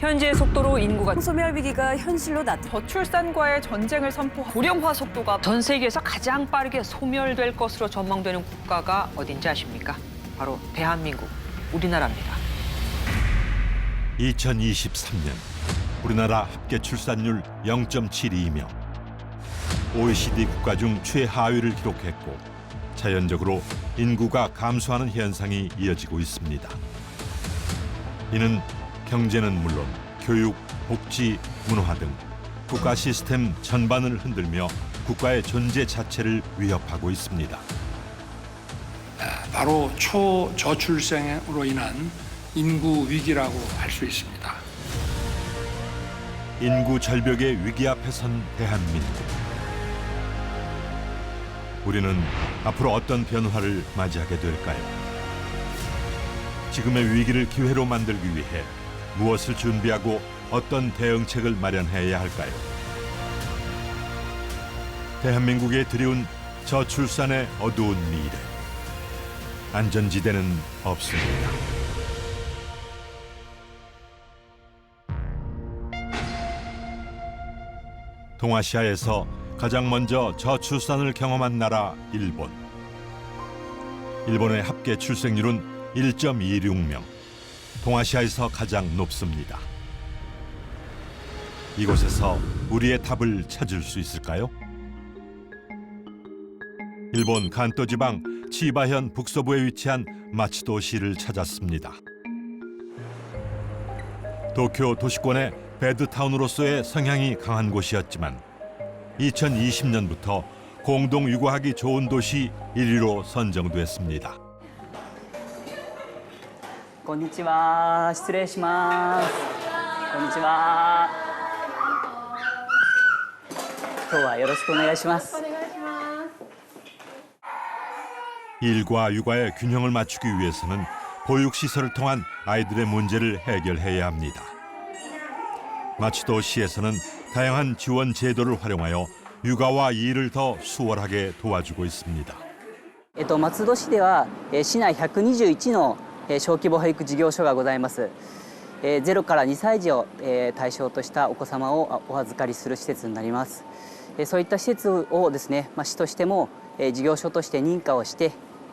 현재의 속도로 인구가 소멸 위기가 현실로 나타나 저출산과의 전쟁을 선포한 고령화 속도가 전 세계에서 가장 빠르게 소멸될 것으로 전망되는 국가가 어딘지 아십니까? 바로 대한민국, 우리나라입니다. 2023년 우리나라 합계 출산율 0.72명. OECD 국가 중 최하위를 기록했고 자연적으로 인구가 감소하는 현상이 이어지고 있습니다. 이는 경제는 물론 교육, 복지, 문화 등 국가 시스템 전반을 흔들며 국가의 존재 자체를 위협하고 있습니다. 바로 초저출생으로 인한 인구 위기라고 할 수 있습니다. 인구 절벽의 위기 앞에 선 대한민국. 우리는 앞으로 어떤 변화를 맞이하게 될까요? 지금의 위기를 기회로 만들기 위해 무엇을 준비하고 어떤 대응책을 마련해야 할까요? 대한민국에 들이운 저출산의 어두운 미래. 안전지대는 없습니다. 동아시아에서 가장 먼저 저출산을 경험한 나라 일본. 일본의 합계 출생률은 1.26명. 동아시아에서 가장 높습니다. 이곳에서 우리의 답을 찾을 수 있을까요? 일본 간토 지방 치바현 북서부에 위치한 마츠도시를 찾았습니다. 도쿄 도시권의 배드타운으로서의 성향이 강한 곳이었지만 2020년부터 공동 육아하기 좋은 도시 1위로 선정됐습니다. こんにちは。失礼します。こんにちは。今日はよろしくお願いします。 일과 육아의 균형을 맞추기 위해서는 보육시설을 통한 아이들의 문제를 해결해야 합니다. 마츠도시에서는 다양한 지원 제도를 활용하여 육아와 일을 더 수월하게 도와주고 있습니다. 松戸市では市内121の小規模保育事業所がございます。0から2歳児を対象としたお子様をお預かりする施設になります。そういった施設をですね、市としても事業所として認可をして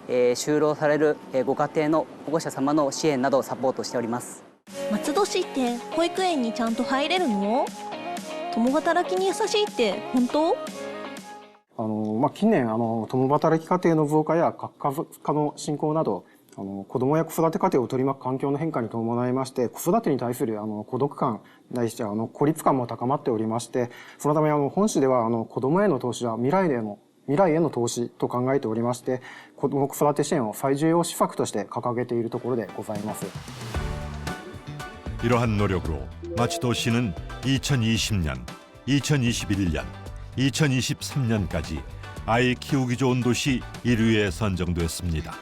就労されるご家庭の保護者様の支援などをサポートしております。松戸市って保育園にちゃんと入れるの？共働きに優しいって本当？近年共働き家庭の増加や核家の進行など子どもや子育て家庭を取り巻く環境の変化に伴いまして子育てに対する孤独感ないし孤立感も高まっておりましてそのため本市では子どもへの投資は未来への投資と考えておりまして子ども子育て支援を最重要施策として掲げているところでございます。 이러한 노력으로 마츠도시는 2020년, 2021년, 2023년까지 아이 키우기 좋은 도시 1위에 선정됐습니다.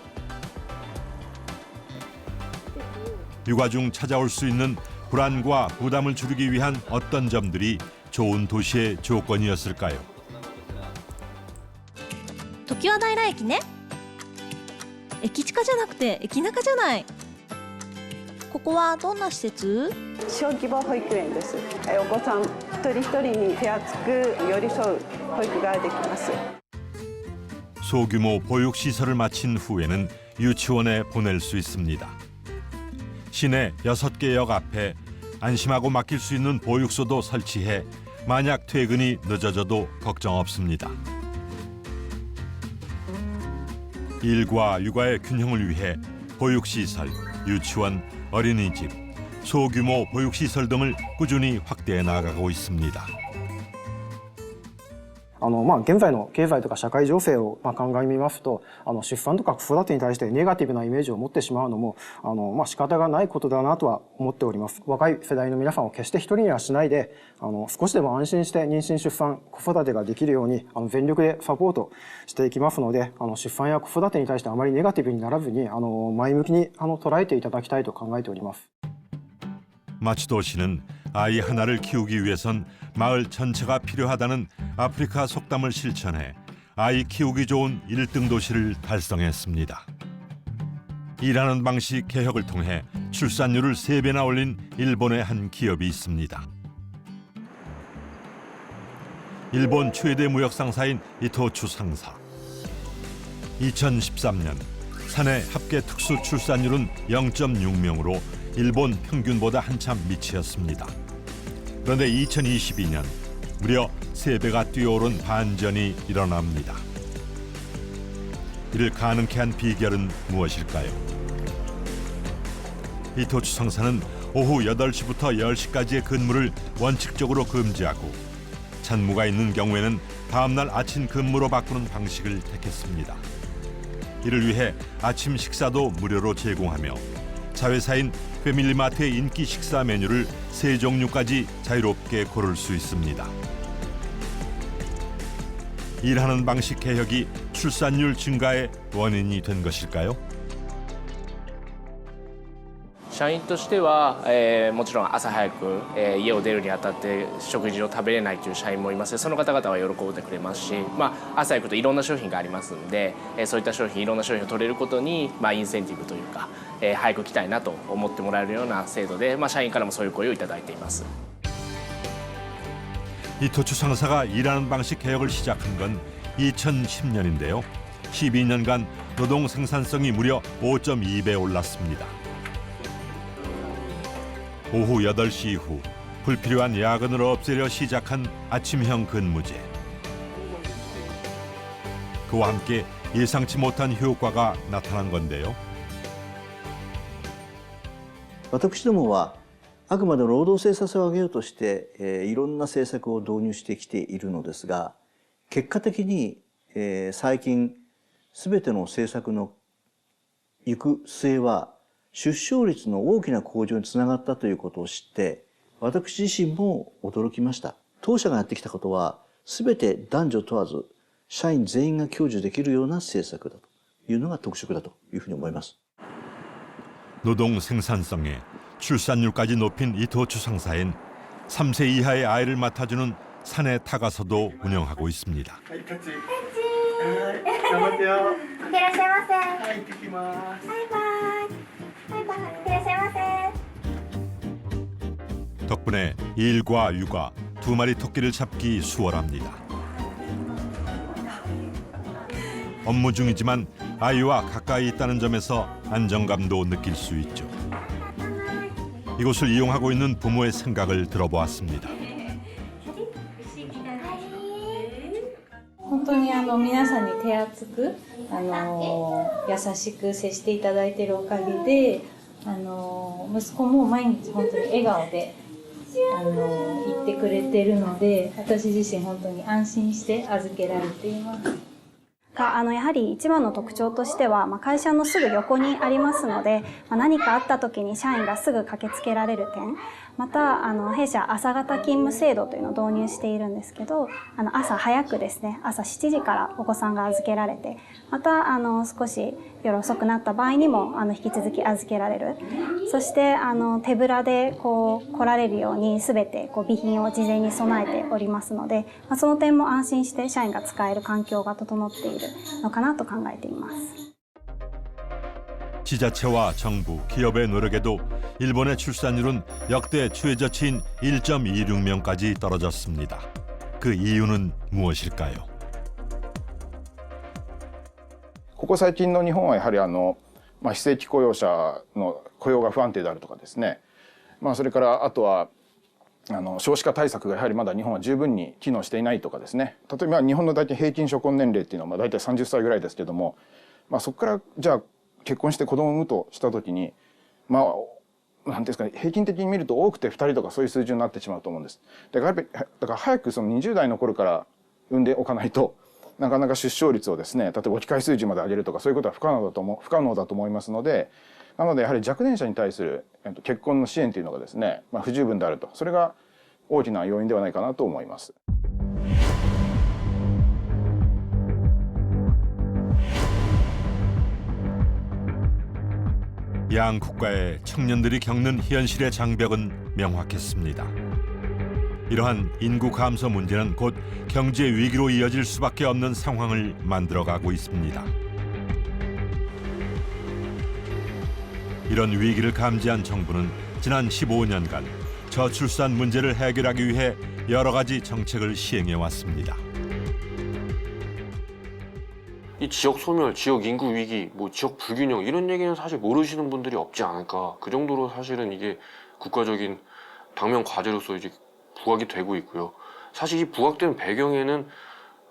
육아 중 찾아올 수 있는 불안과 부담을 줄이기 위한 어떤 점들이 좋은 도시의 조건이었을까요? 常盤平駅ね。駅近じゃなくて駅中じゃない。ここはどんな施設？小規模保育園です。お子さん一人一人に手厚く寄り添う保育ができます。 소규모 보육시설을 마친 후에는 유치원에 보낼 수 있습니다. 시내 6개 역 앞에 안심하고 맡길 수 있는 보육소도 설치해 만약 퇴근이 늦어져도 걱정 없습니다. 일과 육아의 균형을 위해 보육시설, 유치원, 어린이집, 소규모 보육시설 등을 꾸준히 확대해 나가고 있습니다. 現在の経済とか社会情勢を鑑みますと出産とか子育てに対してネガティブなイメージを持ってしまうのも仕方がないことだなとは思っております。若い世代の皆さんを決して一人にはしないで少しでも安心して妊娠出産子育てができるように全力でサポートしていきますので出産や子育てに対してあまりネガティブにならずに前向きに捉えていただきたいと考えております。 마츠도시는 아이 하나를 키우기 위해선 마을 전체가 필요하다는 아프리카 속담을 실천해 아이 키우기 좋은 1등 도시를 달성했습니다. 일하는 방식 개혁을 통해 출산율을 3배나 올린 일본의 한 기업이 있습니다. 일본 최대 무역 상사인 이토추 상사. 2013년 사내 합계 특수 출산율은 0.6명으로 일본 평균보다 한참 밑이었습니다. 그런데 2022년 무려 3배가 뛰어오른 반전이 일어납니다. 이를 가능케 한 비결은 무엇일까요? 이토추 상사는 오후 8시부터 10시까지의 근무를 원칙적으로 금지하고产무가 있는 경우에는 다음날 아침 근무로 바꾸는 방식을 택했습니다. 이를 위해 아침 식사도 무료로 제공하며 자회사인 패밀리마트의 인기 식사 메뉴를 3종류까지 자유롭게 고를 수 있습니다. 일하는 방식 개혁이 출산율 증가의 원인이 된 것일까요? 社員としては、もちろん朝早く、家を出るにあたって食事を食べれないという社員もいます。その方々は喜んでくれますし、朝行くといろんな商品がありますんで、そういった商品いろんな商品を取れることに、インセンティブというか、早く来たいなと思ってもらえるような制度で、社員からもそういう声をいただいています。 이토추 상사가 일하는 방식 개혁을 시작한 건 2010년인데요. 12년간 노동 생산성이 무려 5.2배 올랐습니다. 오후 8시 이후 불필요한 야근을 없애려 시작한 아침형 근무제. 그와 함께 예상치 못한 효과가 나타난 건데요. 私どもはあくまで労働生産性を上げようとして、いろんな政策を導入してきているのですが、結果的に、最近すべての政策の行く末は出生率の大きな向上につながったということを知って、私自身も驚きました。当社がやってきたことは、すべて男女問わず、社員全員が享受できるような政策だというのが特色だというふうに思います。 노동 생산성에 출산율까지 높인 이토추 상사엔 3세 이하의 아이를 맡아주는 사내 타가서도 운영하고 있습니다. 덕분에 일과 육아 2마리 토끼를 잡기 수월합니다. 업무 중이지만 아이와 가까이 있다는 점에서 안정감도 느낄 수 있죠. 이곳을 이용하고 있는 부모의 생각을 들어보았습니다. 本当に皆さんに手厚く優しく接していただいているおかげで息子も毎日本当に笑顔で言ってくれているので私自身本当に安心して預けられています。 やはり一番の特徴としては、会社のすぐ横にありますので、何かあった時に社員がすぐ駆けつけられる点、また弊社朝型勤務制度というのを導入しているんですけど、朝早くですね、朝7時からお子さんが預けられて、また少し夜遅くなった場合にも引き続き預けられる。そして手ぶらで来られるように全て備品を事前に備えておりますので、その点も安心して社員が使える環境が整っているのかなと考えています。 지자체와 정부, 기업의 노력에도 일본의 출산율은 역대 최저치인 1.26명까지 떨어졌습니다. 그 이유는 무엇일까요? ここ最近の日本はやはり非正規雇用者の雇用が不安定であるとかですね、それからあとは少子化対策がやはりまだ日本は十分に機能していないとかですね、例えば日本の大体平均初婚年齢っていうのは大体30歳ぐらいですけども、そこからじゃあ結婚して子供を産むとした時になんていうんですかね、平均的に見ると多くて2人とかそういう数字になってしまうと思うんです。だから早くその20代の頃から産んでおかないとなかなか出生率をですね、例えば置き換え数字まで上げるとかそういうことは不可能だと思いますので、なのでやはり若年者に対する結婚の支援というのがですね、不十分であると、それが大きな要因ではないかなと思います。 양 국가의 청년들이 겪는 현실의 장벽은 명확했습니다. 이러한 인구 감소 문제는 곧 경제 위기로 이어질 수밖에 없는 상황을 만들어가고 있습니다. 이런 위기를 감지한 정부는 지난 15년간 저출산 문제를 해결하기 위해 여러 가지 정책을 시행해 왔습니다. 이 지역 소멸, 지역 인구 위기, 뭐 지역 불균형 이런 얘기는 사실 모르시는 분들이 없지 않을까. 그 정도로 사실은 이게 국가적인 당면 과제로서 이제 부각이 되고 있고요. 사실 이 부각된 배경에는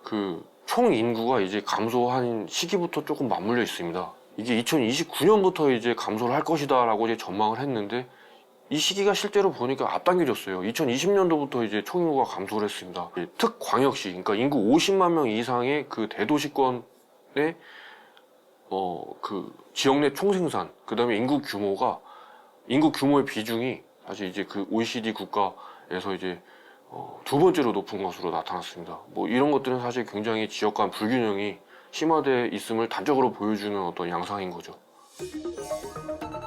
그 총 인구가 이제 감소한 시기부터 조금 맞물려 있습니다. 이게 2029년부터 이제 감소를 할 것이다라고 이제 전망을 했는데 이 시기가 실제로 보니까 앞당겨졌어요. 2020년도부터 이제 총 인구가 감소를 했습니다. 특광역시, 그러니까 인구 50만 명 이상의 그 대도시권의 그 지역 내 총생산, 그다음에 인구 규모의 비중이 사실 이제 그 OECD 국가에서 이제 두 번째로 높은 것으로 나타났습니다. 뭐 이런 것들은 사실 굉장히 지역 간 불균형이 심화돼 있음을 단적으로 보여주는 어떤 양상인 거죠.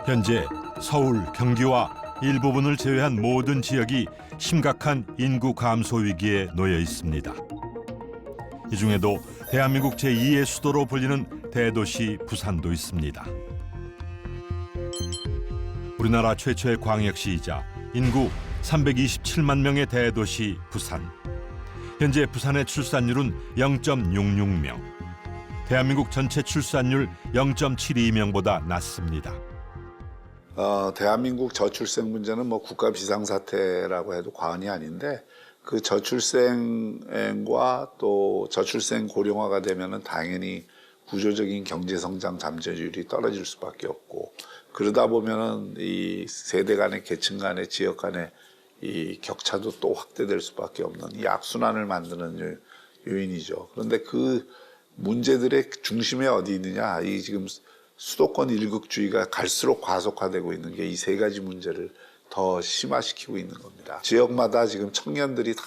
현재 서울, 경기와 일부분을 제외한 모든 지역이 심각한 인구 감소 위기에 놓여 있습니다. 이 중에도 대한민국 제2의 수도로 불리는 대도시 부산도 있습니다. 우리나라 최초의 광역시이자 인구 327만 명의 대도시 부산. 현재 부산의 출산율은 0.66명. 대한민국 전체 출산율 0.72명보다 낮습니다. 대한민국 저출생 문제는 뭐 국가 비상사태라고 해도 과언이 아닌데 그 저출생과 또 저출생 고령화가 되면은 당연히 구조적인 경제성장 잠재율이 떨어질 수밖에 없고 그러다 보면은 이 세대 간의 계층 간의 지역 간의 이 격차도 또 확대될 수밖에 없는 이 악순환을 만드는 요인이죠. 그런데 그 문제들의 중심에 어디 있느냐? 이 지금 수도권 일극주의가 갈수록 과속화되고 있는 게 이 세 가지 문제를 더 심화시키고 있는 겁니다. 지역마다 지금 청년들이 다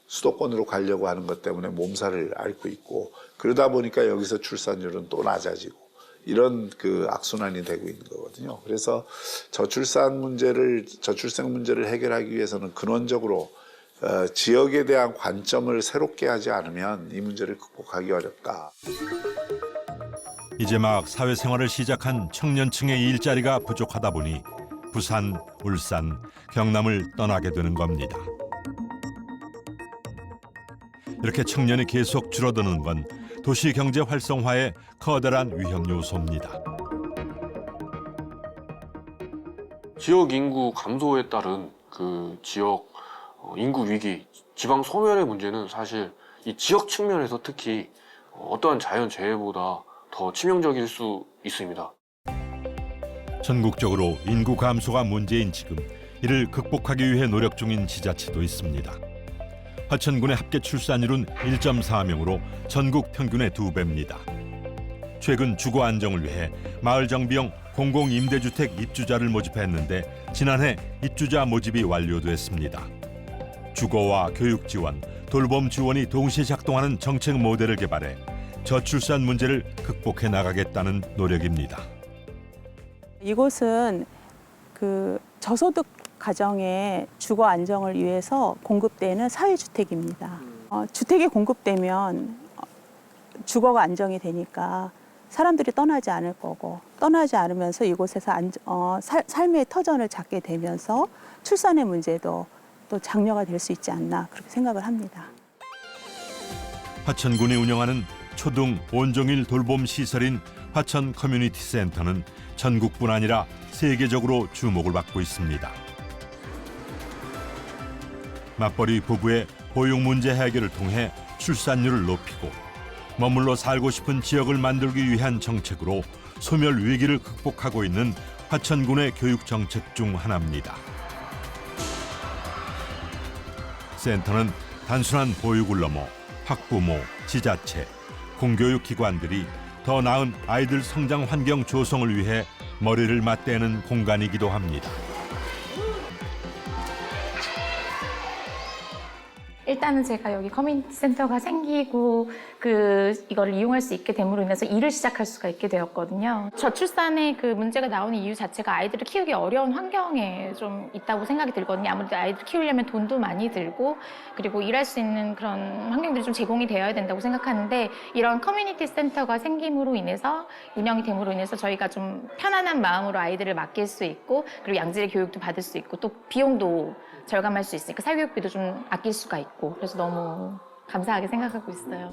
수도권으로 가려고 하는 것 때문에 몸살을 앓고 있고 그러다 보니까 여기서 출산율은 또 낮아지고 이런 그 악순환이 되고 있는 거거든요. 그래서 저출생 문제를 해결하기 위해서는 근원적으로 지역에 대한 관점을 새롭게 하지 않으면 이 문제를 극복하기 어렵다. 이제 막 사회생활을 시작한 청년층의 일자리가 부족하다 보니 부산, 울산, 경남을 떠나게 되는 겁니다. 이렇게 청년이 계속 줄어드는 건 도시 경제 활성화의 커다란 위험 요소입니다. 지역 인구 감소에 따른 그 지역 인구 위기, 지방 소멸의 문제는 사실 이 지역 측면에서 특히 어떠한 자연 재해보다 더 치명적일 수 있습니다. 전국적으로 인구 감소가 문제인 지금 이를 극복하기 위해 노력 중인 지자체도 있습니다. 화천군의 합계 출산율은 1.4명으로 전국 평균의 2배입니다. 최근 주거 안정을 위해 마을 정비용 공공임대주택 입주자를 모집했는데 지난해 입주자 모집이 완료됐습니다. 주거와 교육 지원, 돌봄 지원이 동시에 작동하는 정책 모델을 개발해 저출산 문제를 극복해 나가겠다는 노력입니다. 이곳은 그 저소득 가정의 주거 안정을 위해서 공급되는 사회주택입니다. 주택이 공급되면 주거가 안정이 되니까 사람들이 떠나지 않을 거고 떠나지 않으면서 이곳에서 삶의 터전을 찾게 되면서 출산의 문제도 또 장려가 될 수 있지 않나 그렇게 생각을 합니다. 화천군이 운영하는 초등 온종일 돌봄 시설인 화천 커뮤니티 센터는 전국뿐 아니라 세계적으로 주목을 받고 있습니다. 맞벌이 부부의 보육 문제 해결을 통해 출산율을 높이고 머물러 살고 싶은 지역을 만들기 위한 정책으로 소멸 위기를 극복하고 있는 화천군의 교육 정책 중 하나입니다. 센터는 단순한 보육을 넘어 학부모, 지자체, 공교육 기관들이 더 나은 아이들 성장 환경 조성을 위해 머리를 맞대는 공간이기도 합니다. 일단은 제가 여기 커뮤니티 센터가 생기고 이걸 이용할 수 있게 됨으로 인해서 일을 시작할 수가 있게 되었거든요. 저출산의 그 문제가 나오는 이유 자체가 아이들을 키우기 어려운 환경에 좀 있다고 생각이 들거든요. 아무래도 아이들 키우려면 돈도 많이 들고 그리고 일할 수 있는 그런 환경들이 좀 제공이 되어야 된다고 생각하는데 이런 커뮤니티 센터가 생김으로 인해서 운영이 됨으로 인해서 저희가 좀 편안한 마음으로 아이들을 맡길 수 있고 그리고 양질의 교육도 받을 수 있고 또 비용도 절감할 수 있으니까 사교육비도 좀 아낄 수가 있고 그래서 너무 감사하게 생각하고 있어요.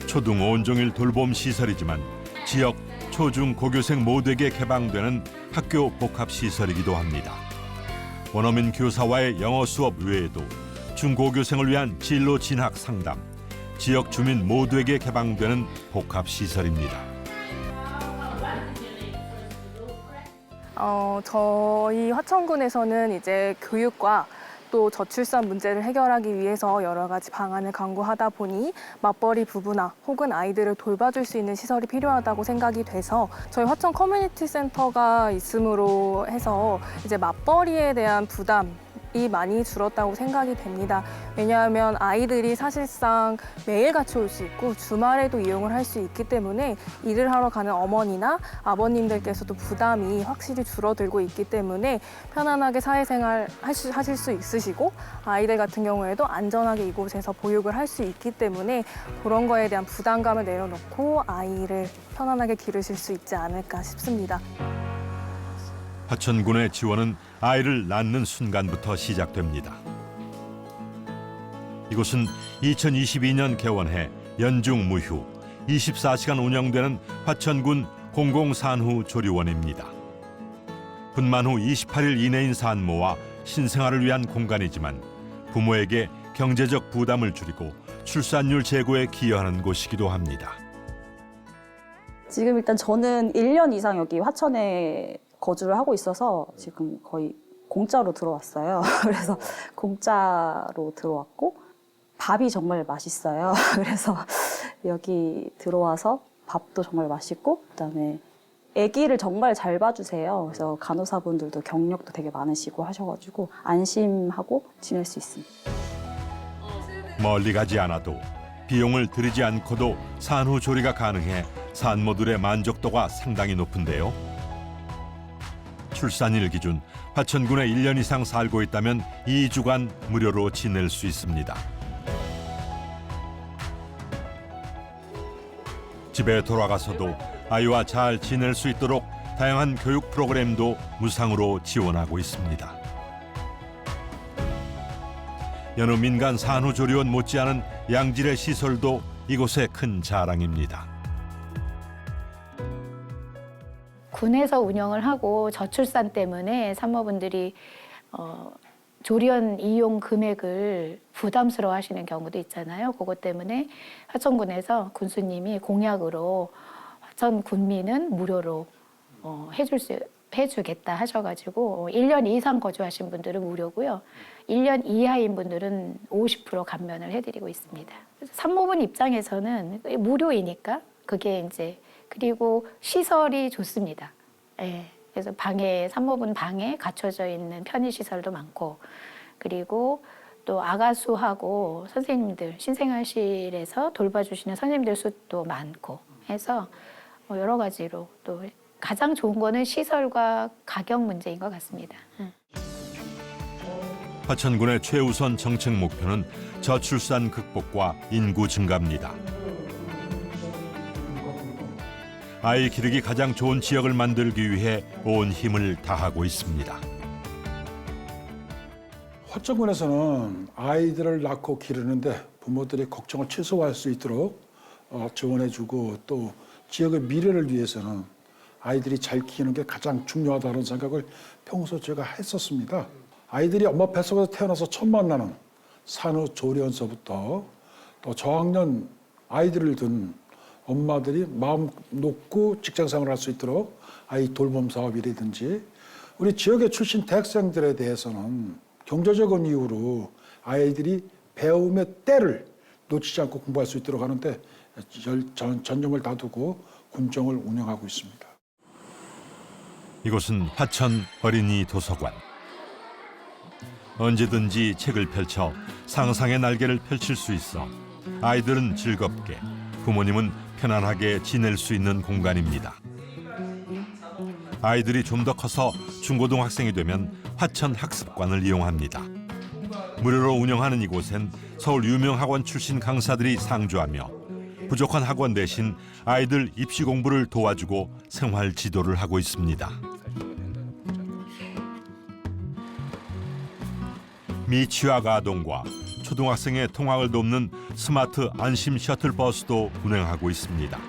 초등 온종일 돌봄 시설이지만 지역 초중 고교생 모두에게 개방되는 학교 복합 시설이기도 합니다. 원어민 교사와의 영어 수업 외에도 중고교생을 위한 진로 진학 상담, 지역 주민 모두에게 개방되는 복합 시설입니다. 저희 화천군에서는 이제 교육과 또 저출산 문제를 해결하기 위해서 여러 가지 방안을 강구하다 보니 맞벌이 부부나 혹은 아이들을 돌봐줄 수 있는 시설이 필요하다고 생각이 돼서 저희 화천 커뮤니티 센터가 있음으로 해서 이제 맞벌이에 대한 부담이 많이 줄었다고 생각이 됩니다. 왜냐하면 아이들이 사실상 매일같이 올 수 있고 주말에도 이용을 할 수 있기 때문에 일을 하러 가는 어머니나 아버님들께서도 부담이 확실히 줄어들고 있기 때문에 편안하게 사회생활 하실 수 있으시고 아이들 같은 경우에도 안전하게 이곳에서 보육을 할 수 있기 때문에 그런 거에 대한 부담감을 내려놓고 아이를 편안하게 기르실 수 있지 않을까 싶습니다. 화천군의 지원은 아이를 낳는 순간부터 시작됩니다. 이곳은 2022년 개원해 연중 무휴 24시간 운영되는 화천군 공공산후조리원입니다. 분만 후 28일 이내인 산모와 신생아를 위한 공간이지만 부모에게 경제적 부담을 줄이고 출산율 제고에 기여하는 곳이기도 합니다. 지금 일단 저는 1년 이상 여기 화천에 거주를 하고 있어서 지금 거의 공짜로 들어왔어요. 그래서 공짜로 들어왔고 밥이 정말 맛있어요. 그래서 여기 들어와서 밥도 정말 맛있고 그다음에 아기를 정말 잘 봐주세요. 그래서 간호사분들도 경력도 되게 많으시고 하셔가지고 안심하고 지낼 수 있습니다. 멀리 가지 않아도 비용을 들이지 않고도 산후조리가 가능해 산모들의 만족도가 상당히 높은데요. 출산일 기준 화천군에 1년 이상 살고 있다면 2주간 무료로 지낼 수 있습니다. 집에 돌아가서도 아이와 잘 지낼 수 있도록 다양한 교육 프로그램도 무상으로 지원하고 있습니다. 여느 민간 산후조리원 못지않은 양질의 시설도 이곳의 큰 자랑입니다. 군에서 운영을 하고 저출산 때문에 산모분들이 조리원 이용 금액을 부담스러워 하시는 경우도 있잖아요. 그것 때문에 화천군에서 군수님이 공약으로 화천 군민은 무료로 해주겠다 하셔가지고 1년 이상 거주하신 분들은 무료고요. 1년 이하인 분들은 50% 감면을 해드리고 있습니다. 산모분 입장에서는 무료이니까 그게 이제 그리고 시설이 좋습니다. 예, 그래서 산모분 방에 갖춰져 있는 편의시설도 많고 그리고 또 아가수하고 선생님들 신생아실에서 돌봐주시는 선생님들 수도 많고 해서 여러 가지로 또 가장 좋은 거는 시설과 가격 문제인 것 같습니다. 화천군의 최우선 정책 목표는 저출산 극복과 인구 증가입니다. 아이 기르기 가장 좋은 지역을 만들기 위해 온 힘을 다하고 있습니다. 화천군에서는 아이들을 낳고 기르는데 부모들의 걱정을 최소화할 수 있도록 지원해주고 또 지역의 미래를 위해서는 아이들이 잘 키우는 게 가장 중요하다는 생각을 평소 제가 했었습니다. 아이들이 엄마 뱃속에서 태어나서 처음 만나는 산후조리원서부터 또 저학년 아이들을 둔 엄마들이 마음 놓고 직장생활을 할 수 있도록 아이 돌봄 사업이라든지 우리 지역에 출신 대학생들에 대해서는 경제적인 이유로 아이들이 배움의 때를 놓치지 않고 공부할 수 있도록 하는데 전념을 다두고 군정을 운영하고 있습니다. 이곳은 화천 어린이 도서관. 언제든지 책을 펼쳐 상상의 날개를 펼칠 수 있어 아이들은 즐겁게, 부모님은 편안하게 지낼 수 있는 공간입니다. 아이들이 좀 더 커서 중고등학생이 되면 화천 학습관을 이용합니다. 무료로 운영하는 이곳엔 서울 유명 학원 출신 강사들이 상주하며 부족한 학원 대신 아이들 입시 공부를 도와주고 생활 지도를 하고 있습니다. 미취학 아동과 초등학생의 통학을 돕는 스마트 안심 셔틀버스도 운행하고 있습니다.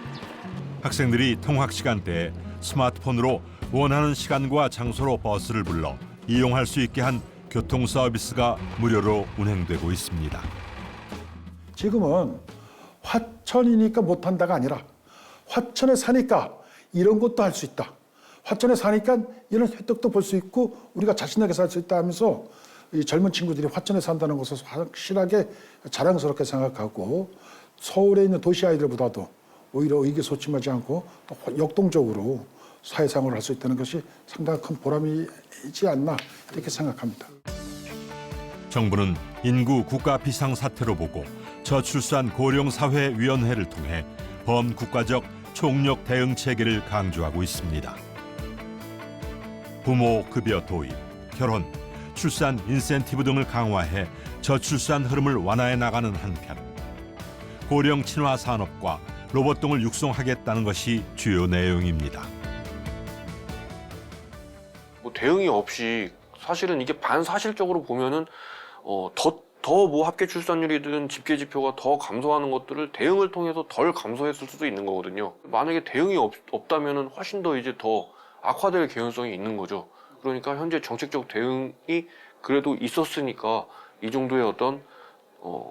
학생들이 통학 시간대에 스마트폰으로 원하는 시간과 장소로 버스를 불러 이용할 수 있게 한 교통 서비스가 무료로 운행되고 있습니다. 지금은 화천이니까 못한다가 아니라 화천에 사니까 이런 것도 할 수 있다. 화천에 사니까 이런 혜택도 볼 수 있고 우리가 자신있게 살 수 있다 하면서 이 젊은 친구들이 화천에 산다는 것을 확실하게 자랑스럽게 생각하고 서울에 있는 도시 아이들보다도 오히려 의기소침하지 않고 또 역동적으로 사회생활을 할 수 있다는 것이 상당히 큰 보람이지 않나 이렇게 생각합니다. 정부는 인구 국가 비상사태로 보고 저출산 고령사회위원회를 통해 범국가적 총력 대응 체계를 강조하고 있습니다. 부모 급여 도입, 결혼, 출산 인센티브 등을 강화해 저출산 흐름을 완화해 나가는 한편 고령 친화 산업과 로봇 등을 육성하겠다는 것이 주요 내용입니다. 뭐 대응이 없이 사실은 이게 반사실적으로 보면은 더 뭐 합계 출산율이든 집계 지표가 더 감소하는 것들을 대응을 통해서 덜 감소했을 수도 있는 거거든요. 만약에 대응이 없다면은 훨씬 더 이제 더 악화될 개연성이 있는 거죠. 그러니까 현재 정책적 대응이 그래도 있었으니까 이 정도의 어떤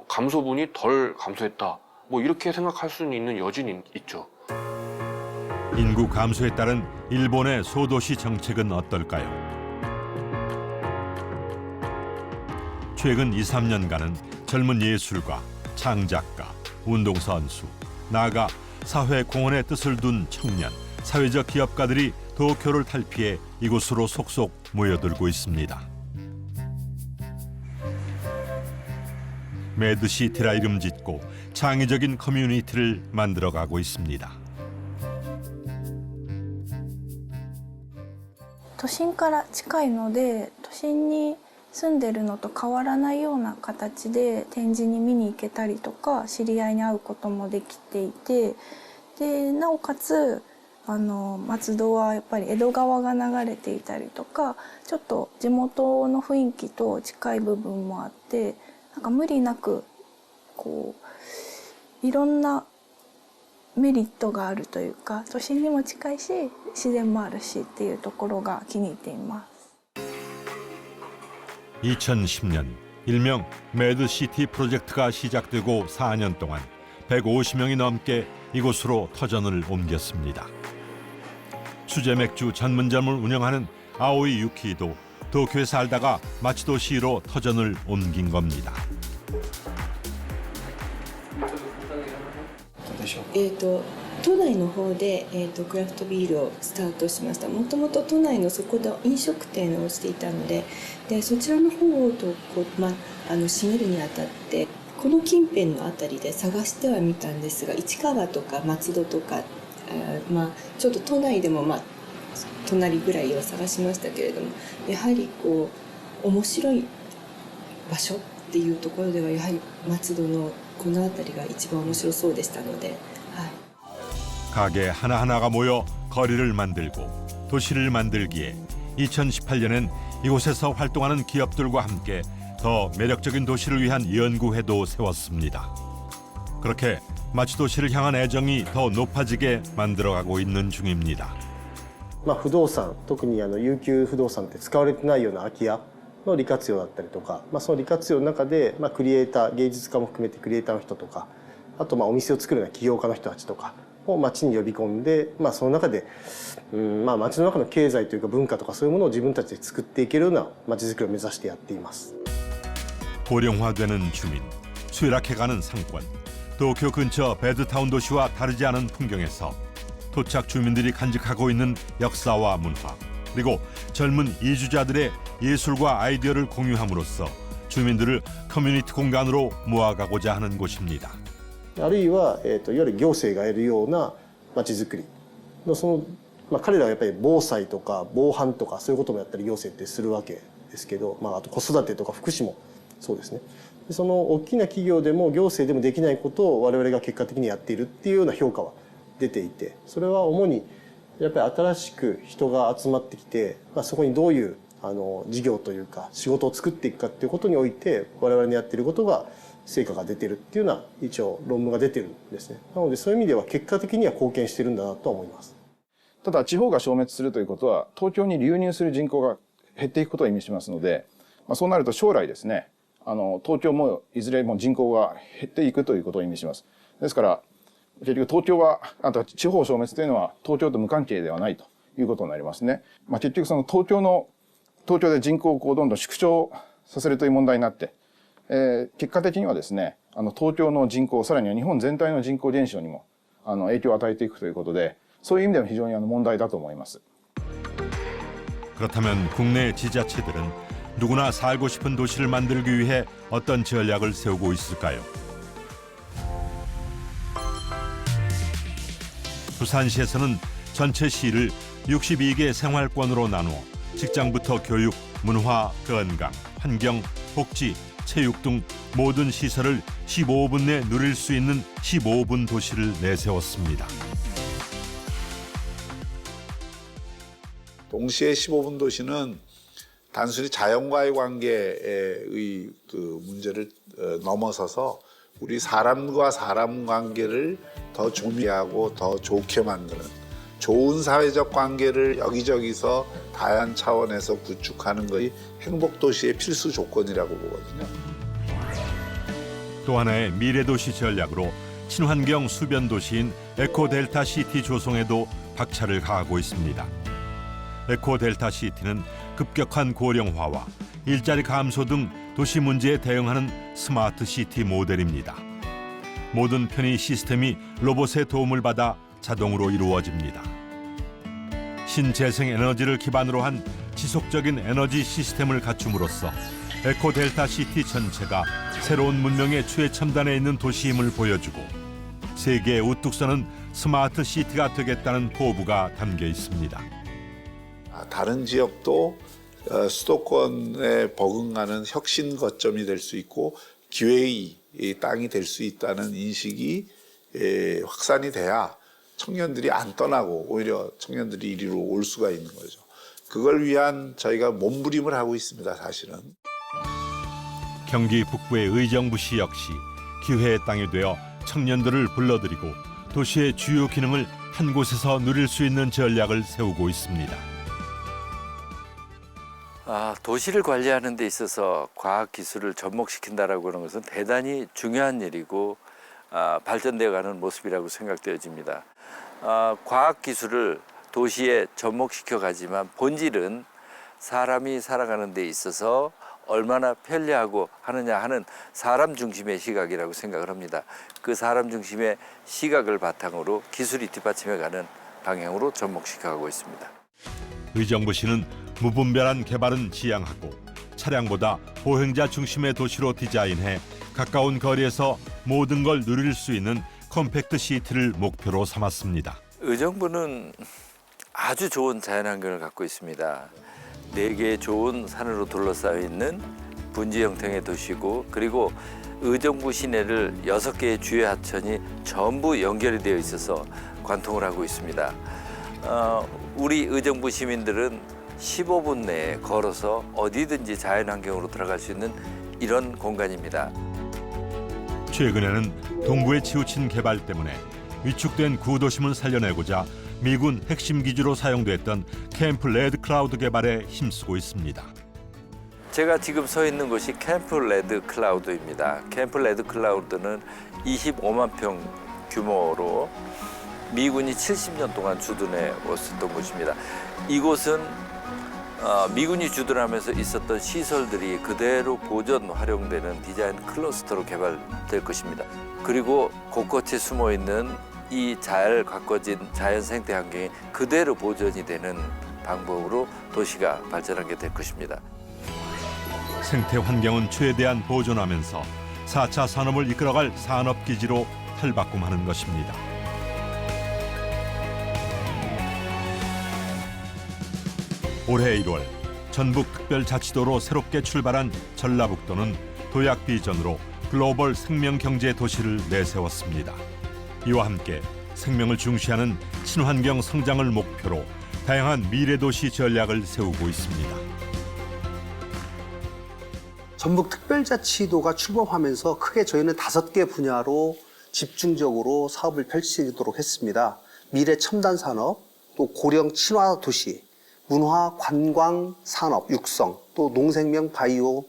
감소분이 덜 감소했다. 뭐 이렇게 생각할 수는 있는 여진이 있죠. 인구 감소에 따른 일본의 소도시 정책은 어떨까요? 최근 2, 3년간은 젊은 예술가, 창작가, 운동선수, 나아가 사회 공헌의 뜻을 둔 청년, 사회적 기업가들이 도쿄를 탈피해 이곳으로 속속 모여들고 있습니다. 매드시티라 이름 짓고 창의적인 커뮤니티를 만들어가고 있습니다. 都心から近いので都心に住んでるのと変わらないような形で展示に見に行けたりとか知り合いに会うこともできていてでなおかつ松戸はやっぱり江戸川が流れていたりとかちょっと地元の雰囲気と近い部分もあってなんか無理なくこういろんなメリットがあるというか都心にも近いし自然もあるしっていうところが気に入っています。 2010년 일명 매드시티 프로젝트가 시작되고 4년 동안 150명이 넘게 이곳으로 터전을 옮겼습니다. 수제 맥주 전문점을 운영하는 아오이 유키도 도쿄에 살다가 마치도시로 터전을 옮긴 겁니다. 都内の方で、クラフトビールをスタートしました。もともと都内のそこで飲食店をしていたので、そちらの方を閉めるにあたってこの近辺のあたりで探してはみたんですが、市川とか松戸とか、ちょっと都内でも隣ぐらいを探しましたけれども、やはりこう面白い場所っていうところではやはり松戸のこの辺りが一番面白そうでしたので。 가게 하나하나가 모여 거리를 만들고 도시를 만들기에 2018년엔 이곳에서 활동하는 기업들과 함께 더 매력적인 도시를 위한 연구회도 세웠습니다. 그렇게 마치도시를 향한 애정이 더 높아지게 만들어가고 있는 중입니다. 不動産、特に有給不動産って使われてないような空き家の利活用だったりとか、その利活用の中でクリエイター、芸術家も含めてクリエイターの人とか、あとお店を作るような起業家の人たちとか。 を町に呼び込んで、その中で、町の中の経済というか文化とかそういうものを自分たちで作っていけるような町づくりを目指してやっています。 고령화되는 주민, 쇠락해가는 상권, 도쿄 근처 배드타운 도시와 다르지 않은 풍경에서 토착 주민들이 간직하고 있는 역사와 문화, 그리고 젊은 이주자들의 예술과 아이디어를 공유함으로써 주민들을 커뮤니티 공간으로 모아가고자 하는 곳입니다. あるいは、いわゆる行政がやるような街づくりの彼らはやっぱり防災とか防犯とかそういうこともやったり行政ってするわけですけど、あと子育てとか福祉もそうですね。でその大きな企業でも行政でもできないことを我々が結果的にやっているっていうような評価は出ていて、それは主にやっぱり新しく人が集まってきて、そこにどういう事業というか仕事を作っていくかっていうことにおいて我々のやっていることが成果が出てるっていうような一応論文が出てるんですね。なのでそういう意味では結果的には貢献してるんだなと思います。ただ地方が消滅するということは東京に流入する人口が減っていくことを意味しますので、そうなると将来ですね、東京もいずれも人口が減っていくということを意味します。ですから結局東京は地方消滅というのは東京と無関係ではないということになりますね。結局その東京で人口をどんどん縮小させるという問題になって、結果的にはですね、東京の人口、さらには日本全体の人口減少にも影響を与えていくということで、そういう意味では非常に問題だと思います。 그렇다면 국내 지자체들은 누구나 살고 싶은 도시를 만들기 위해 어떤 전략을 세우고 있을까요? 부산시에서는 전체 시를 62개 생활권으로 나누어 직장부터 교육, 문화, 건강, 환경, 복지, 체육 등 모든 시설을 15분 내 누릴 수 있는 15분 도시를 내세웠습니다. 동시에 15분 도시는 단순히 자연과의 관계의 그 문제를 넘어서서 우리 사람과 사람 관계를 더 조미하고 더 좋게 만드는 좋은 사회적 관계를 여기저기서 다양한 차원에서 구축하는 것이 행복도시의 필수 조건이라고 보거든요. 또 하나의 미래도시 전략으로 친환경 수변도시인 에코델타시티 조성에도 박차를 가하고 있습니다. 에코델타시티는 급격한 고령화와 일자리 감소 등 도시 문제에 대응하는 스마트시티 모델입니다. 모든 편의 시스템이 로봇의 도움을 받아 자동으로 이루어집니다. 신재생 에너지를 기반으로 한 지속적인 에너지 시스템을 갖춤으로써 에코델타시티 전체가 새로운 문명의 최첨단에 있는 도시임을 보여주고 세계에 우뚝 서는 스마트 시티가 되겠다는 포부가 담겨 있습니다. 다른 지역도 수도권에 버금가는 혁신 거점이 될 수 있고 기회의 땅이 될 수 있다는 인식이 확산이 돼야 청년들이 안 떠나고 오히려 청년들이 이리로 올 수가 있는 거죠. 그걸 위한 저희가 몸부림을 하고 있습니다, 사실은. 경기 북부의 의정부시 역시 기회의 땅이 되어 청년들을 불러들이고 도시의 주요 기능을 한 곳에서 누릴 수 있는 전략을 세우고 있습니다. 도시를 관리하는 데 있어서 과학기술을 접목시킨다라고 하는 것은 대단히 중요한 일이고 발전되어가는 모습이라고 생각되어집니다. 과학기술을 도시에 접목시켜 가지만 본질은 사람이 살아가는 데 있어서 얼마나 편리하고 하느냐 하는 사람 중심의 시각이라고 생각을 합니다. 그 사람 중심의 시각을 바탕으로 기술이 뒷받침해가는 방향으로 접목시켜 가고 있습니다. 의정부시는 무분별한 개발은 지양하고 차량보다 보행자 중심의 도시로 디자인해 가까운 거리에서 모든 걸 누릴 수 있는 컴팩트 시티를 목표로 삼았습니다. 의정부는 아주 좋은 자연환경을 갖고 있습니다. 4개의 좋은 산으로 둘러싸여 있는 분지 형태의 도시고 그리고 의정부 시내를 6개의 주요 하천이 전부 연결이 되어 있어서 관통을 하고 있습니다. 우리 의정부 시민들은 15분 내에 걸어서 어디든지 자연환경으로 들어갈 수 있는 이런 공간입니다. 최근에는 동부에 치우친 개발 때문에 위축된 구도심을 살려내고자 미군 핵심 기지로 사용됐던 캠프 레드 클라우드 개발에 힘쓰고 있습니다. 제가 지금 서 있는 곳이 캠프 레드 클라우드입니다. 캠프 레드 클라우드는 25만 평 규모로 미군이 70년 동안 주둔해 왔었던 곳입니다. 이곳은 미군이 주둔하면서 있었던 시설들이 그대로 보존 활용되는 디자인 클러스터로 개발될 것입니다. 그리고 곳곳에 숨어 있는 이 잘 가꿔진 자연 생태 환경이 그대로 보존이 되는 방법으로 도시가 발전하게 될 것입니다. 생태 환경은 최대한 보존하면서 4차 산업을 이끌어갈 산업기지로 탈바꿈하는 것입니다. 올해 1월 전북특별자치도로 새롭게 출발한 전라북도는 도약 비전으로 글로벌 생명경제 도시를 내세웠습니다. 이와 함께 생명을 중시하는 친환경 성장을 목표로 다양한 미래도시 전략을 세우고 있습니다. 전북특별자치도가 출범하면서 크게 저희는 5개 분야로 집중적으로 사업을 펼치도록 했습니다. 미래 첨단 산업, 또 고령 친화 도시, 문화 관광 산업 육성, 또 농생명 바이오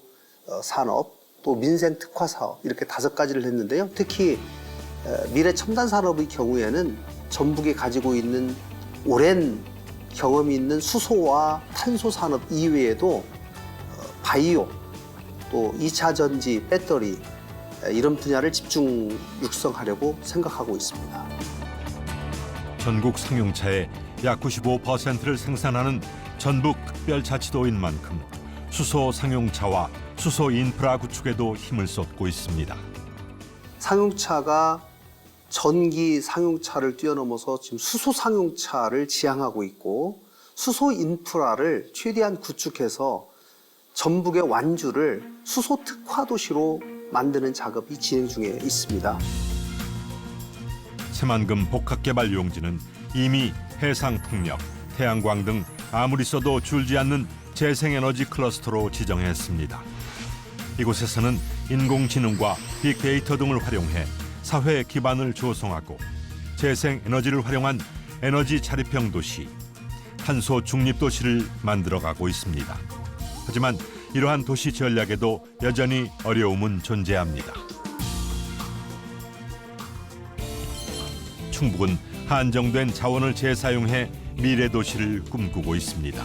산업, 또 민생 특화 사업 이렇게 5가지를 했는데요. 특히 미래 첨단 산업의 경우에는 전북이 가지고 있는 오랜 경험이 있는 수소와 탄소 산업 이외에도 바이오, 또 2차 전지, 배터리 이런 분야를 집중 육성하려고 생각하고 있습니다. 전국 상용차의 약 95%를 생산하는 전북특별자치도인 만큼 수소 상용차와 수소 인프라 구축에도 힘을 쏟고 있습니다. 상용차가 전기 상용차를 뛰어넘어서 지금 수소 상용차를 지향하고 있고 수소 인프라를 최대한 구축해서 전북의 완주를 수소 특화 도시로 만드는 작업이 진행 중에 있습니다. 새만금 복합개발 용지는 이미 해상풍력, 태양광 등 아무리 써도 줄지 않는 재생에너지 클러스터로 지정했습니다. 이곳에서는 인공지능과 빅데이터 등을 활용해 사회 기반을 조성하고 재생에너지를 활용한 에너지 자립형 도시, 탄소 중립 도시를 만들어가고 있습니다. 하지만 이러한 도시 전략에도 여전히 어려움은 존재합니다. 충북은 한정된 자원을 재사용해 미래 도시를 꿈꾸고 있습니다.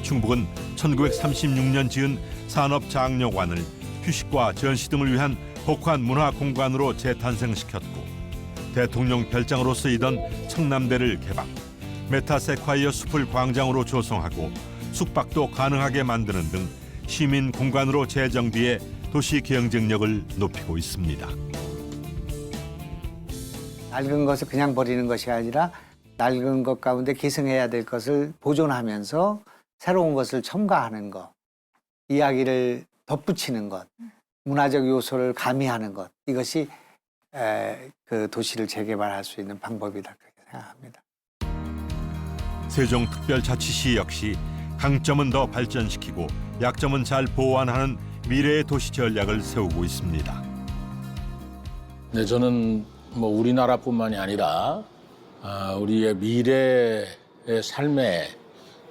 충북은 1936년 지은 산업장려관을 휴식과 전시 등을 위한 복합 문화 공간으로 재탄생시켰고 대통령 별장으로 쓰이던 청남대를 개방, 메타세콰이어 숲을 광장으로 조성하고 숙박도 가능하게 만드는 등 시민 공간으로 재정비해 도시 경쟁력을 높이고 있습니다. 낡은 것을 그냥 버리는 것이 아니라 낡은 것 가운데 계승해야 될 것을 보존하면서 새로운 것을 첨가하는 것, 이야기를 덧붙이는 것, 문화적 요소를 가미하는 것, 이것이 그 도시를 재개발할 수 있는 방법이다 그렇게 생각합니다. 세종특별자치시 역시 강점은 더 발전시키고 약점은 잘 보완하는 미래의 도시 전략을 세우고 있습니다. 네, 저는 우리나라뿐만이 아니라 우리의 미래의 삶의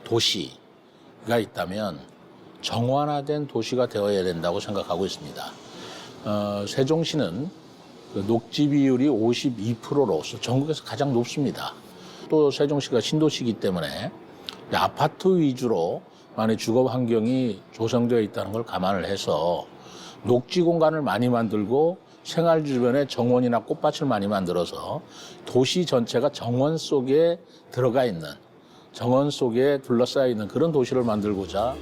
도시가 있다면 정원화된 도시가 되어야 된다고 생각하고 있습니다. 세종시는 녹지 비율이 52%로서 전국에서 가장 높습니다. 또 세종시가 신도시이기 때문에 아파트 위주로 많이 주거 환경이 조성되어 있다는 걸 감안을 해서 녹지 공간을 많이 만들고 생활 주변에 정원이나 꽃밭을 많이 만들어서 도시 전체가 정원 속에 들어가 있는, 정원 속에 둘러싸여 있는 그런 도시를 만들고자.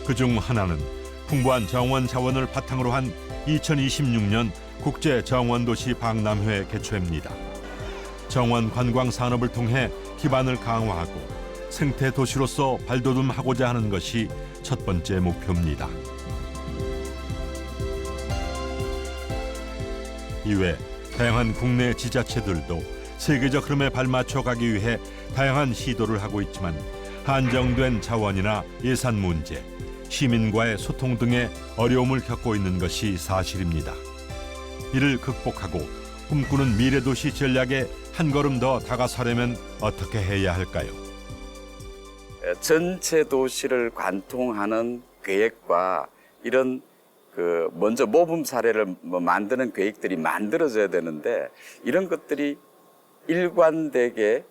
그중 하나는 풍부한 정원 자원을 바탕으로 한 2026년 국제정원도시 박람회 개최입니다. 정원 관광 산업을 통해 기반을 강화하고 생태 도시로서 발돋움하고자 하는 것이 첫 번째 목표입니다. 이외 다양한 국내 지자체들도 세계적 흐름에 발맞춰 가기 위해 다양한 시도를 하고 있지만 한정된 자원이나 예산 문제, 시민과의 소통 등의 어려움을 겪고 있는 것이 사실입니다. 이를 극복하고 꿈꾸는 미래도시 전략에 한 걸음 더 다가서려면 어떻게 해야 할까요? 전체 도시를 관통하는 계획과 이런 먼저 모범 사례를 만드는 계획들이 만들어져야 되는데 이런 것들이 일관되게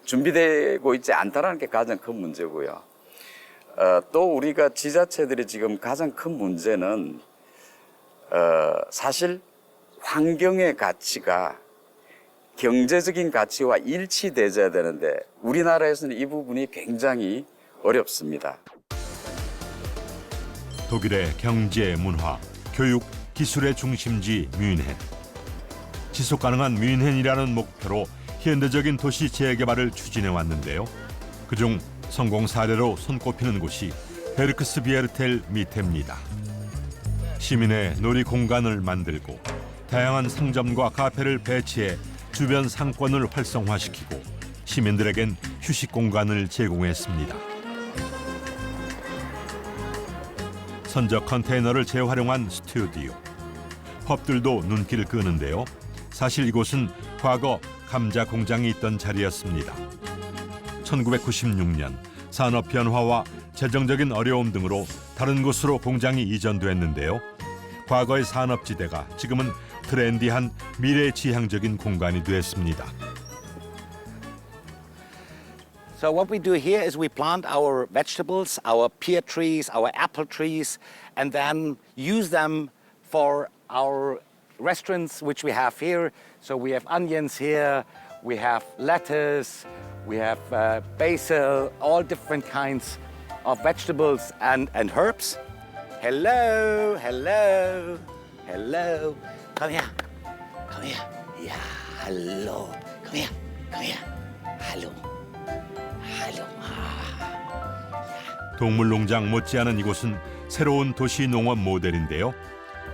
준비되고 있지 않다는 게 가장 큰 문제고요. 또 우리가 지자체들이 지금 가장 큰 문제는 사실 환경의 가치가 경제적인 가치와 일치되어야 되는데 우리나라에서는 이 부분이 굉장히 어렵습니다. 독일의 경제, 문화, 교육, 기술의 중심지 뮌헨. 지속 가능한 뮌헨이라는 목표로 현대적인 도시 재개발을 추진해 왔는데요. 그중 성공 사례로 손꼽히는 곳이 베르크스비에르텔 미테입니다. 시민의 놀이 공간을 만들고 다양한 상점과 카페를 배치해 주변 상권을 활성화시키고 시민들에겐 휴식 공간을 제공했습니다. 선적 컨테이너를 재활용한 스튜디오. 펍들도 눈길을 끄는데요. 사실 이곳은 과거 감자 공장이 있던 자리였습니다. 1996년 산업 변화와 재정적인 어려움 등으로 다른 곳으로 공장이 이전됐는데요. 과거의 산업지대가 지금은 트렌디한 미래지향적인 공간이 됐습니다. So what we do here is we plant our vegetables, our pear trees, our apple trees, and then use them for our restaurants which we have here. So we have onions here, we have lettuce, we have basil, all different kinds of vegetables and herbs. Hello, hello, hello. Come here, come here. Yeah, hello. Come here, come here. Hello. 동물농장 못지않은 이곳은 새로운 도시 농업 모델인데요.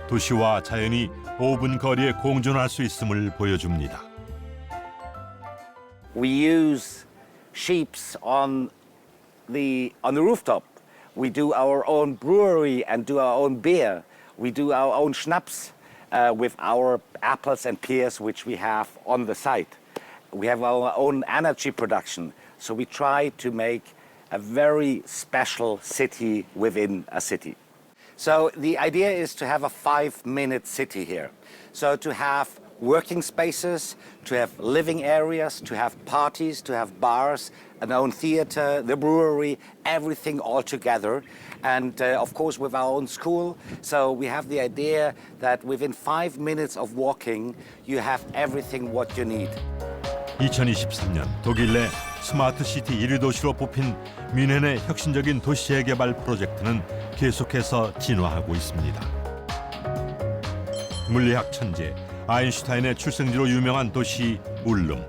도시와 자연이 5분 거리에 공존할 수 있음을 보여줍니다. We use sheeps on the rooftop. We do our own brewery and do our own beer. We do our own schnapps with our apples and pears which we have on the site. We have our own energy production. So we try to make a very special city within a city. So the idea is to have a 5-minute city here. So to have working spaces, to have living areas, to have parties, to have bars, an own theater, the brewery, everything all together. And of course with our own school. So we have the idea that within 5 minutes of walking, you have everything what you need. 2023년 독일 내 스마트 시티 1위 도시로 뽑힌 뮌헨의 혁신적인 도시 재개발 프로젝트는 계속해서 진화하고 있습니다. 물리학 천재 아인슈타인의 출생지로 유명한 도시 울룸.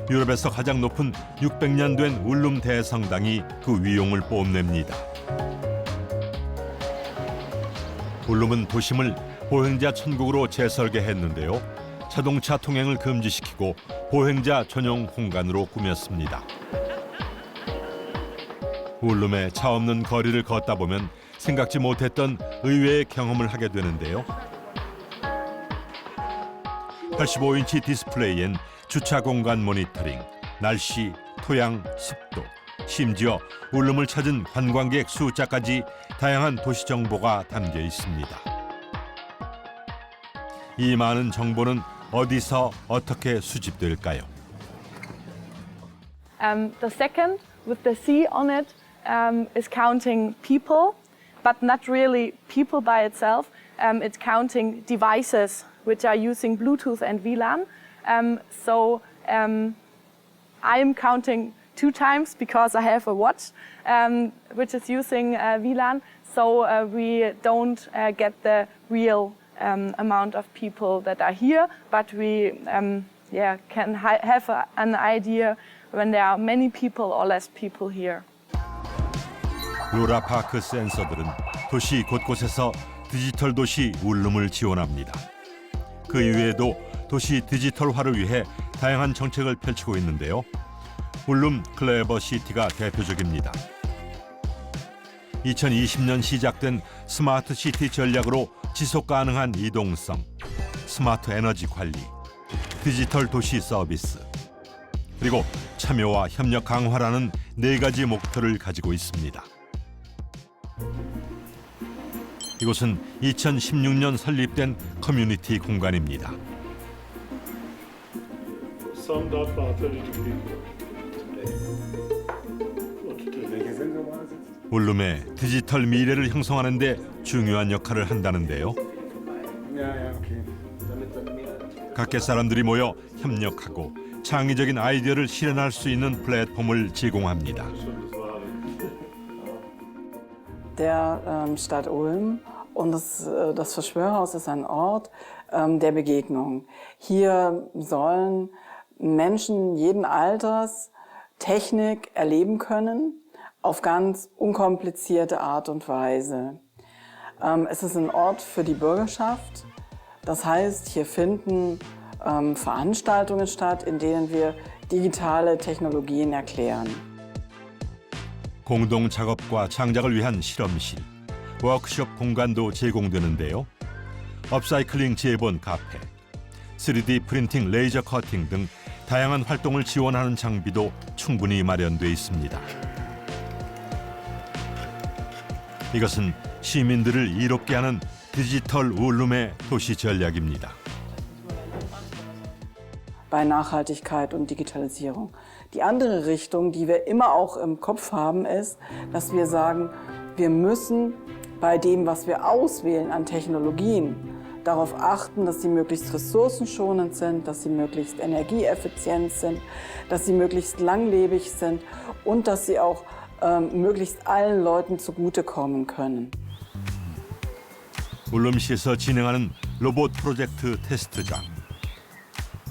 유럽에서 가장 높은 600년 된 울룸 대성당이 그 위용을 뽐냅니다. 울룸은 도심을 보행자 천국으로 재설계했는데요. 자동차 통행을 금지시키고 보행자 전용 공간으로 꾸몄습니다. 울룸의 차 없는 거리를 걷다 보면 생각지 못했던 의외의 경험을 하게 되는데요. 85인치 디스플레이엔 주차 공간 모니터링, 날씨, 토양, 습도, 심지어 울룸을 찾은 관광객 숫자까지 다양한 도시 정보가 담겨 있습니다. 이 많은 정보는 어디서 어떻게 수집될까요? The second, with the C on it, is counting people, but not really people by itself. It's counting devices which are using Bluetooth and WLAN. I'm counting 2 times because I have a watch which is using WLAN, so we don't get the real amount of people that are here, but we can have an idea when there are many people or less people here. 로라파크 센서들은 도시 곳곳에서 디지털 도시 울룸을 지원합니다. 그 이외에도 도시 디지털화를 위해 다양한 정책을 펼치고 있는데요. 울룸 클레버 시티가 대표적입니다. 2020년 시작된 스마트 시티 전략으로 지속 가능한 이동성, 스마트 에너지 관리, 디지털 도시 서비스, 그리고 참여와 협력 강화라는 4가지 목표를 가지고 있습니다. 이곳은 2016년 설립된 커뮤니티 공간입니다. 울룸의 디지털 미래를 형성하는 데 중요한 역할을 한다는데요. 각계 사람들이 모여 협력하고 창의적인 아이디어를 실현할 수 있는 플랫폼을 제공합니다. der Stadt Ulm. Und das Verschwörhaus ist ein Ort der Begegnung. Hier sollen Menschen jeden Alters Technik erleben können, auf ganz unkomplizierte Art und Weise. Es ist ein Ort für die Bürgerschaft. Das heißt, hier finden Veranstaltungen statt, in denen wir digitale Technologien erklären. 공동 작업과 창작을 위한 실험실, 워크숍 공간도 제공되는데요. 업사이클링 재본 카페, 3D 프린팅 레이저 커팅 등 다양한 활동을 지원하는 장비도 충분히 마련돼 있습니다. 이것은 시민들을 이롭게 하는 디지털 울룸의 도시 전략입니다. Bei Nachhaltigkeit und Digitalisierung. Die andere Richtung, die wir immer auch im Kopf haben, ist, dass wir sagen, wir müssen bei dem, was wir auswählen an Technologien, darauf achten, dass sie möglichst ressourcenschonend sind, dass sie möglichst energieeffizient sind, dass sie möglichst langlebig sind und dass sie auch möglichst allen Leuten zugutekommen können. 울름시에서 진행하는 로봇 프로젝트 테스트장.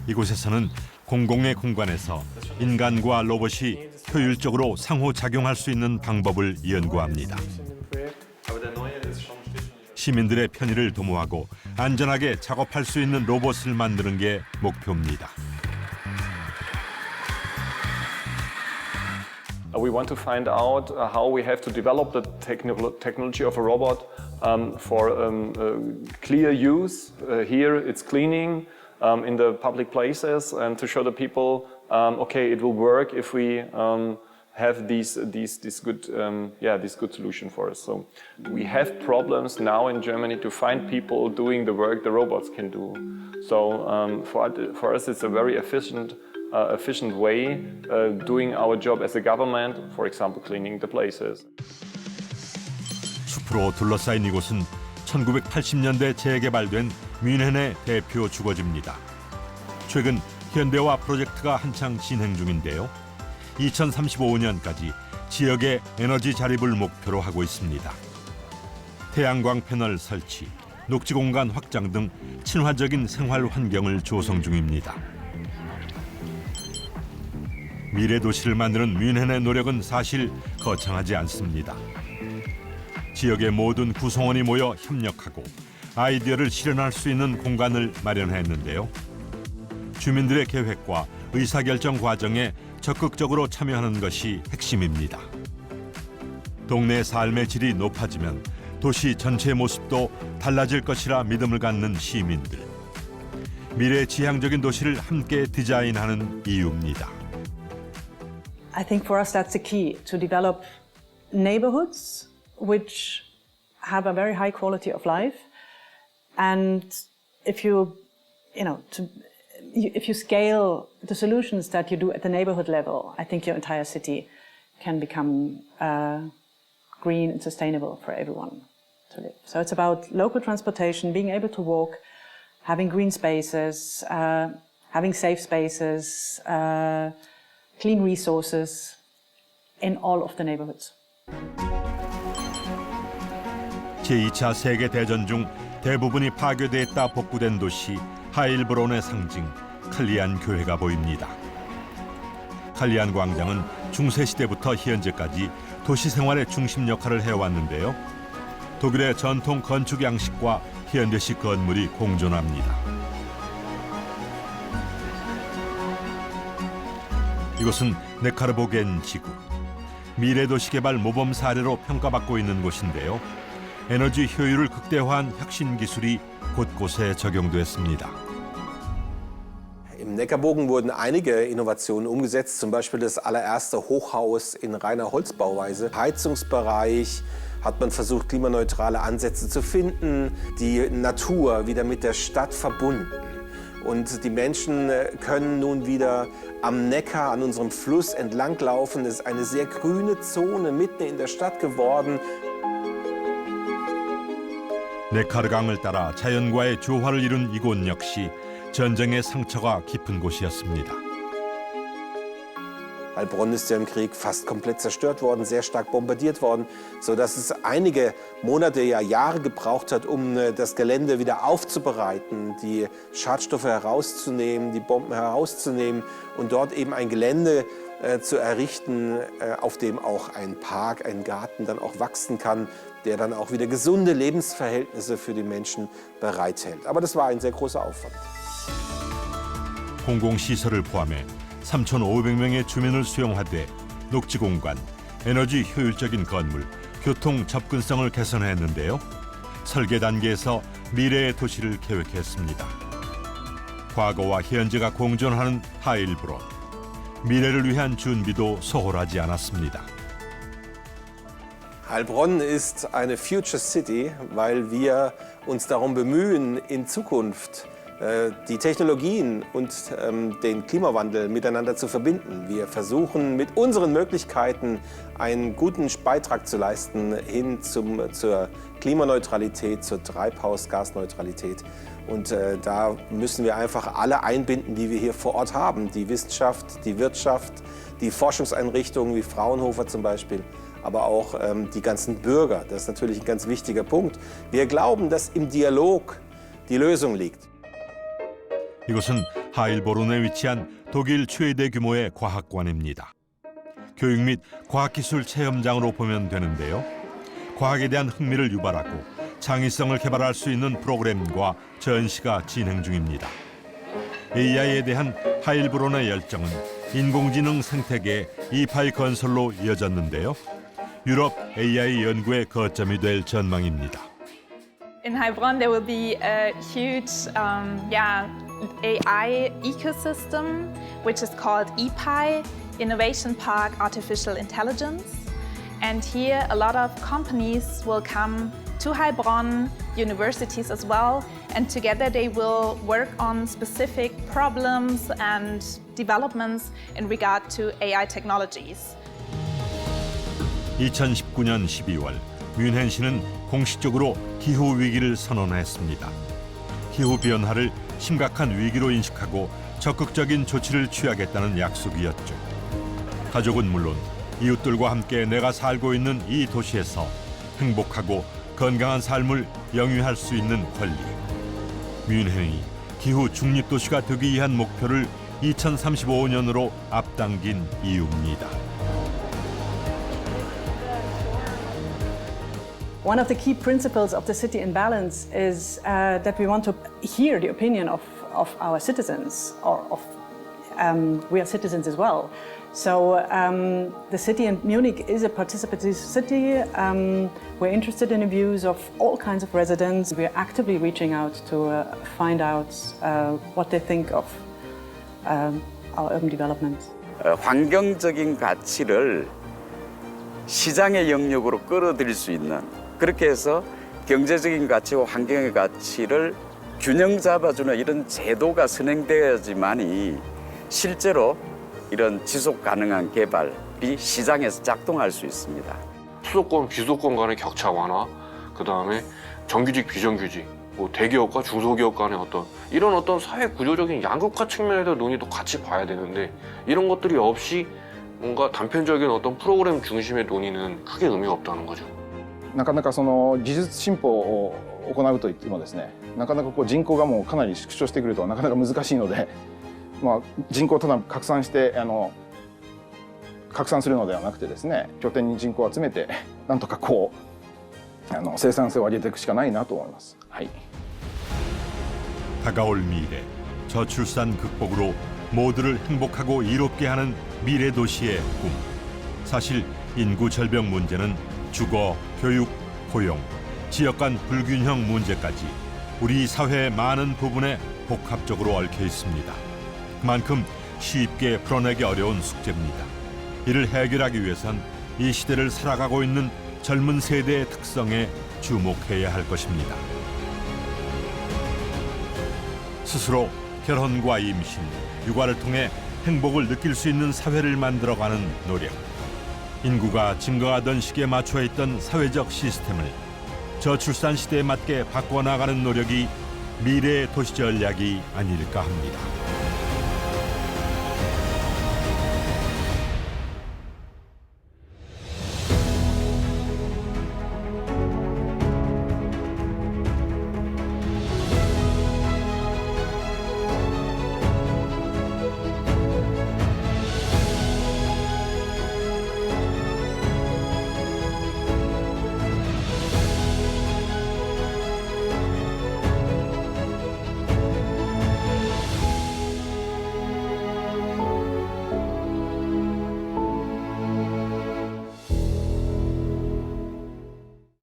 이곳에서는 공공의 공간에서 인간과 로봇이 효율적으로 상호작용할 수 있는 방법을 연구합니다. 시민들의 편의를 도모하고 안전하게 작업할 수 있는 로봇을 만드는 게 목표입니다. We want to find out how we have to develop the technology of a robot for clear use. Here it's cleaning in the public places and to show the people, okay, it will work if we have this good solution for us. So we have problems now in Germany to find people doing the work the robots can do. So for us it's a very efficient way doing our job as a government, for example, cleaning the places. 숲으로 둘러싸인 이곳은 1980년대 재개발된 뮌헨의 대표 주거지입니다. 최근 현대화 프로젝트가 한창 진행 중인데요. 2035년까지 지역의 에너지 자립을 목표로 하고 있습니다. 태양광 패널 설치, 녹지 공간 확장 등 친화적인 생활 환경을 조성 중입니다. 미래 도시를 만드는 뮌헨의 노력은 사실 거창하지 않습니다. 지역의 모든 구성원이 모여 협력하고 아이디어를 실현할 수 있는 공간을 마련했는데요. 주민들의 계획과 의사결정 과정에 적극적으로 참여하는 것이 핵심입니다. 동네 삶의 질이 높아지면 도시 전체의 모습도 달라질 것이라 믿음을 갖는 시민들. 미래 지향적인 도시를 함께 디자인하는 이유입니다. I think for us that's the key, to develop neighborhoods which have a very high quality of life. And if you scale the solutions that you do at the neighborhood level, I think your entire city can become green and sustainable for everyone to live. So it's about local transportation, being able to walk, having green spaces, having safe spaces, clean resources in all of the neighborhoods. 제2차 세계대전 중 대부분이 파괴됐다 복구된 도시 하일브론의 상징 칼리안 교회가 보입니다. 칼리안 광장은 중세시대부터 현재까지 도시 생활의 중심 역할을 해왔는데요. 독일의 전통 건축 양식과 현대식 건물이 공존합니다. 이곳은 네카르보겐 지구. 미래도시개발 모범 사례로 평가받고 있는 곳인데요. 에너지 효율을 극대화한 혁신 기술이 곳곳에 적용됐습니다. Im Neckarbogen wurden einige Innovationen umgesetzt, zum Beispiel das allererste Hochhaus in reiner Holzbauweise. Heizungsbereich hat man versucht, klimaneutrale Ansätze zu finden, die Natur wieder mit der Stadt verbunden. Und die Menschen können nun wieder am Neckar, an unserem Fluss entlanglaufen. Es ist eine sehr grüne Zone mitten in der Stadt geworden. 네카르강을 따라 자연과의 조화를 이룬 이곳 역시 전쟁의 상처가 깊은 곳이었습니다. Heilbronn ist ja im Krieg fast komplett zerstört worden, sehr stark bombardiert worden, sodass es einige Monate, ja Jahre gebraucht hat, um das Gelände wieder aufzubereiten, die Schadstoffe herauszunehmen, die Bomben herauszunehmen und dort eben ein Gelände zu errichten, auf dem auch ein Park, ein Garten dann auch wachsen kann, der dann auch wieder gesunde Lebensverhältnisse für die Menschen bereithält. Aber das war ein sehr großer Aufwand. 공공시설을 포함해 3,500명의 주민을 수용하되 녹지공간, 에너지 효율적인 건물, 교통 접근성을 개선했는데요. 설계 단계에서 미래의 도시를 계획했습니다. 과거와 현재가 공존하는 하일브론. 미래를 위한 준비도 소홀하지 않았습니다. Heilbronn ist eine Future City, weil wir uns darum bemühen, in Zukunft die Technologien und den Klimawandel miteinander zu verbinden. Wir versuchen mit unseren Möglichkeiten einen guten Beitrag zu leisten hin zur Klimaneutralität, zur Treibhausgasneutralität. Und da müssen wir einfach alle einbinden, die wir hier vor Ort haben. Die Wissenschaft, die Wirtschaft, die Forschungseinrichtungen wie Fraunhofer zum Beispiel, aber auch die ganzen Bürger. Das ist natürlich ein ganz wichtiger Punkt. Wir glauben, dass im Dialog die Lösung liegt. 이곳은 하일보른에 위치한 독일 최대 규모의 과학관입니다. 교육 및 과학기술 체험장으로 보면 되는데요. 과학에 대한 흥미를 유발하고 창의성을 개발할 수 있는 프로그램과 전시가 진행 중입니다. AI에 대한 하일브론의 열정은 인공지능 생태계 이파이 건설로 이어졌는데요. 유럽 AI 연구의 거점이 될 전망입니다. In Heilbronn, there will be a huge AI ecosystem, which is called EPI, Innovation Park Artificial Intelligence. And here, a lot of companies will come to Heilbronn, universities as well, and together they will work on specific problems and developments in regard to AI technologies. 2019년 12월 뮌헨시는 공식적으로 기후 위기를 선언했습니다. 기후 변화를 심각한 위기로 인식하고 적극적인 조치를 취하겠다는 약속이었죠. 가족은 물론 이웃들과 함께 내가 살고 있는 이 도시에서 행복하고 건강한 삶을 영위할 수 있는 권리. 뮌헨이 기후 중립 도시가 되기 위한 목표를 2035년으로 앞당긴 이유입니다. One of the key principles of the city in balance is that we want to hear the opinion of our citizens, or we are citizens as well. So the city in Munich is a participatory city. We're interested in the views of all kinds of residents. We're actively reaching out to find out what they think of our urban development. 환경적인 가치를 시장의 영역으로 끌어들일 수 있는, 그렇게 해서 경제적인 가치와 환경의 가치를 균형 잡아주는 이런 제도가 선행되어야지만이 실제로 이런 지속 가능한 개발이 시장에서 작동할 수 있습니다. 수도권, 비수도권 간의 격차 완화, 그 다음에 정규직, 비정규직, 뭐 대기업과 중소기업 간의 이런 사회 구조적인 양극화 측면에서 논의도 같이 봐야 되는데, 이런 것들이 없이 뭔가 단편적인 프로그램 중심의 논의는 크게 의미가 없다는 거죠. なかなかその技術進歩を行うといってもですね、なかなか人口がもうかなり縮小してくるとなかなか難しいので、人口をただ拡散して拡散するのではなくてですね、拠点に人口を集めてなんとか生産性を上げていくしかないなと思います。はい。 다가올 미래, 저출산 극복으로 모두를 행복하고 이롭게 하는 미래 도시의 꿈. 사실 인구 절벽 문제는 주거, 교육, 고용, 지역 간 불균형 문제까지 우리 사회의 많은 부분에 복합적으로 얽혀 있습니다. 그만큼 쉽게 풀어내기 어려운 숙제입니다. 이를 해결하기 위해선 이 시대를 살아가고 있는 젊은 세대의 특성에 주목해야 할 것입니다. 스스로 결혼과 임신, 육아를 통해 행복을 느낄 수 있는 사회를 만들어가는 노력. 인구가 증가하던 시기에 맞춰 있던 사회적 시스템을 저출산 시대에 맞게 바꿔나가는 노력이 미래의 도시 전략이 아닐까 합니다.